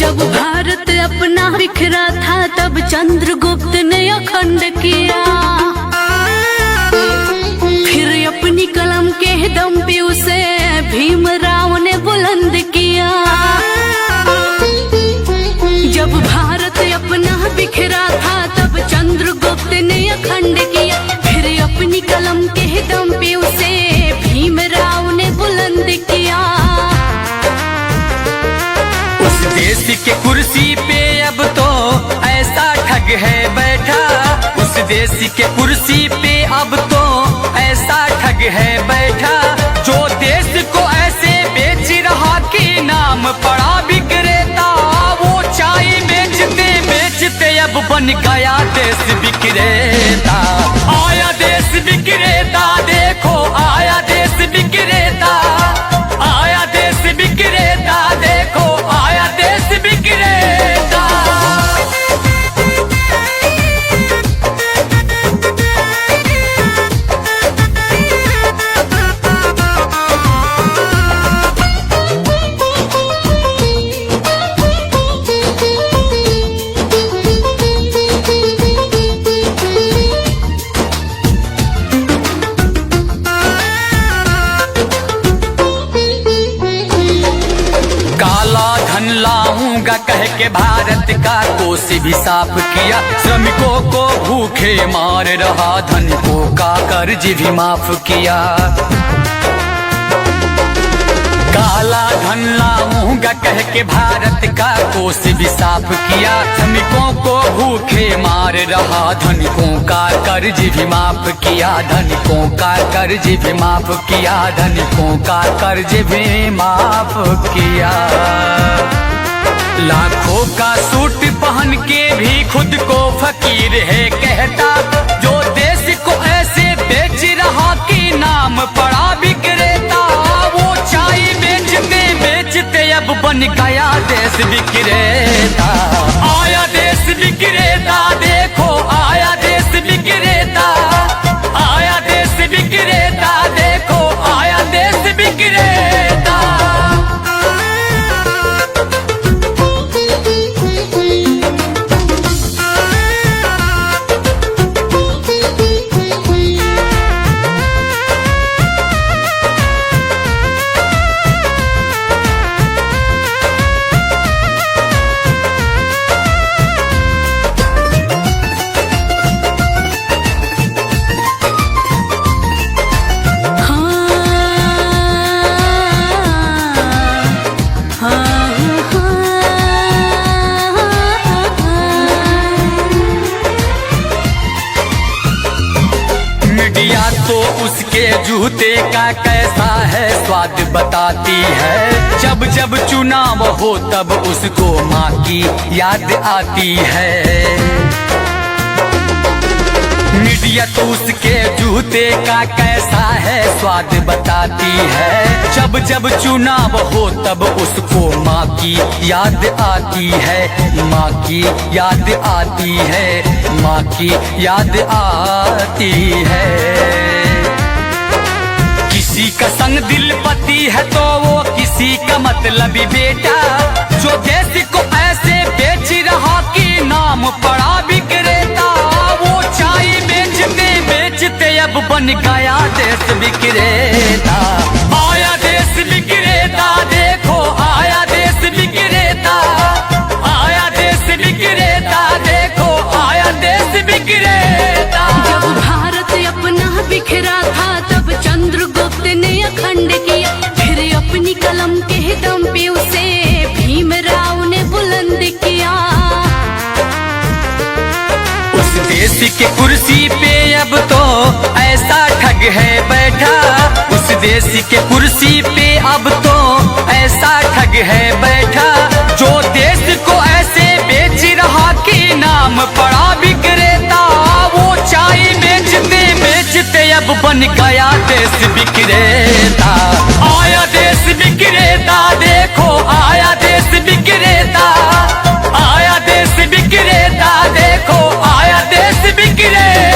जब भारत अपना बिखरा था तब चंद्रगुप्त ने अखंड किया, फिर अपनी कलम के दम पे उसे भीमराव ने बुलंद किया। जब भारत अपना बिखरा था तब चंद्रगुप्त ने अखंड किया, फिर अपनी कलम के दम पे उसे भीमराव ने बुलंद किया। उस देश के कुर्सी पे अब तो ऐसा ठग है बैठा, उस देश के कुर्सी पे अब तो ऐसा ठग है बैठा, जो देश को ऐसे बेच रहा कि नाम पड़ा विक्रेता। वो चाय बेचते बेचते अब बन गया देश विक्रेता। आया देश विक्रेता, देखो आया देश विक्रेता, आया देश विक्रेता, देखो आया देश विक्रेता। लाऊंगा कह के भारत का कोष भी साफ किया, श्रमिकों को भूखे मार रहा, धनिकों का कर्ज भी माफ किया। काला धन लाऊंगा कह के भारत का कोष भी साफ किया, श्रमिकों को भूखे मार रहा, धनिकों का कर्ज भी माफ किया, धनिकों का कर्ज भी माफ किया, धनिकों का कर्ज भी माफ किया। लाखों का सूट पहन के भी खुद को फकीर है कहता, जो देश को ऐसे बेच रहा कि नाम पड़ा विक्रेता। वो चाय बेचते बेचते अब बन गया देश विक्रेता। आया देश विक्रेता, देखो आया देश विक्रेता, आया देश विक्रेता, देखो आया देश विक्रेता। तो उसके जूते का कैसा है स्वाद बताती है, जब जब चुनाव हो तब उसको माँ की याद आती है। मीडिया तो उसके जूते का कैसा है स्वाद बताती है, जब जब चुनाव हो तब उसको माँ की याद आती है, माँ की याद आती है, माँ की याद आती है। किसी का संग दिल पति है तो वो किसी का मतलबी बेटा, जो देश को ऐसे बेच रहा कि नाम पड़ा विक्रेता। वो चाय बेचते बेचते अब बन गया देश विक्रेता। आया देश विक्रेता, देखो आया देश विक्रेता, आया देश विक्रेता, देखो आया देश विक्रेता। जब भारत अपना बिखरा था तब चंद्रगुप्त ने अखंड किया, फिर अपनी कलम के दम पे उसे भीमराव ने बुलंद किया। उस देश के कुर्सी पे अब तो ऐसा ठग है बैठा, उस देश के कुर्सी पे अब तो ऐसा ठग है बैठा, जो देश को ऐसे बेच रहा कि नाम पड़ा विक्रेता। वो चाय बेचते बेचते अब बन गया देश विक्रेता। आया देश विक्रेता, देखो आया देश विक्रेता, आया देश विक्रेता, देखो आया देश विक्रेता।